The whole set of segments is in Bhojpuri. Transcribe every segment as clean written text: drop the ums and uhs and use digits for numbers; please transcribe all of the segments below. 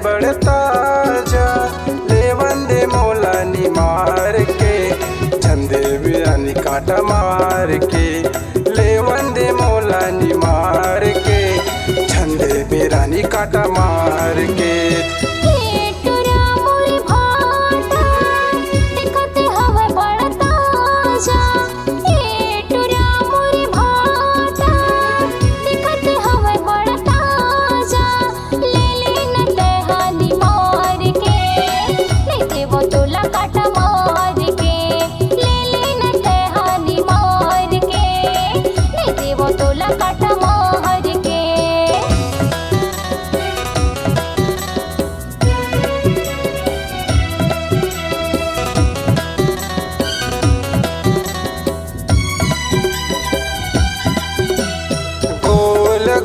बढ़ता जा ले वंदे मौलानी मार के झंडे बिरानी काटा मार के ले वंदे मौलानी मार के झंडे बिरानी काटा मार के।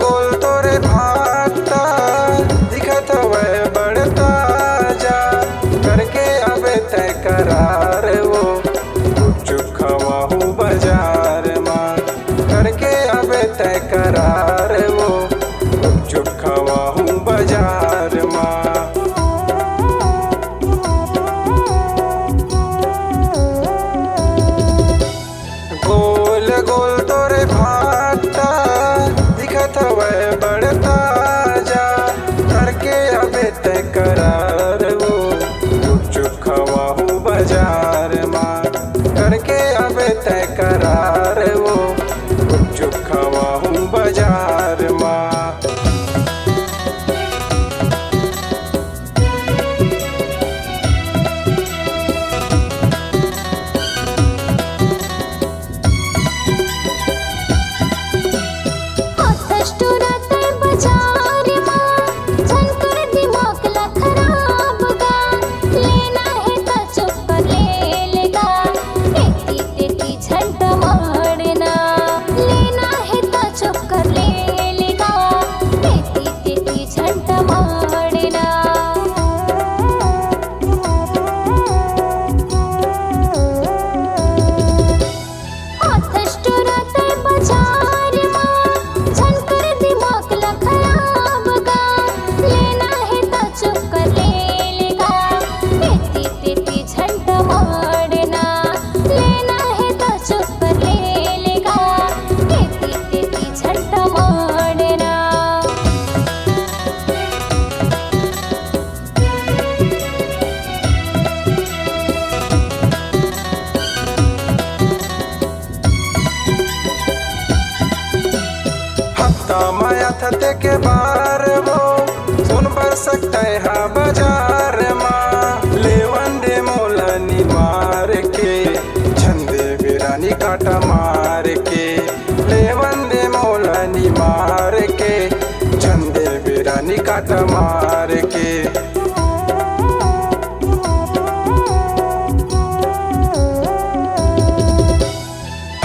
गोल तोरे भागता दिखत हवे बढ़ता जा करके अब तय करार वो चुप खवाहू बाजार माँ करके अब तय करार वो चुप खवाहू बाजार माँ। गोल गोल तोरे भागता हवे बढ़ता जा करके अब तय करार वो चुप खवाहू बाजार माँ करके अब तय करार वो चुप खवाहू बाजार माँ। माया थते के बार वो सुन पर सकते हैं बाजार माँ ले वंदे मौलानी मार के झंडे बिरानी काटा मार के ले वंदे मौलानी मार के झंडे बिरानी काटा मार के।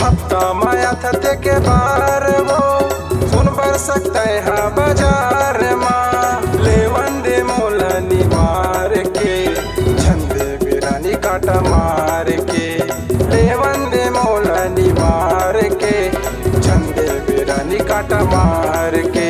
हफ्ता माया थते के बार वो सुन पर सकते हैं बाजार माँ ले वंदे मौलानी मार के झंडे बिरानी काटा मार के ले वंदे मौलानी मार के झंडे बिरानी काटा मार के।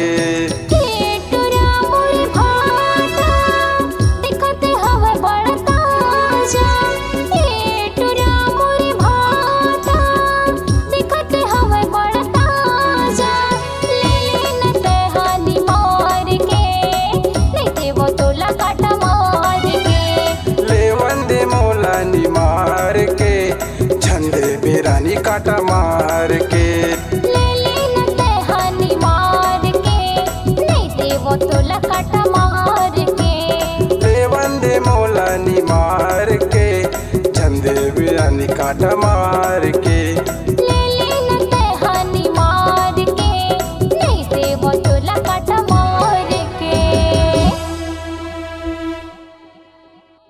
मार के झंडे बिरानी काटा मार के ले लेना तहानी मार के नहीं देवो तो लकाटा मार के ले वंदे मौलानी मार के झंडे बिरानी काटा मार के।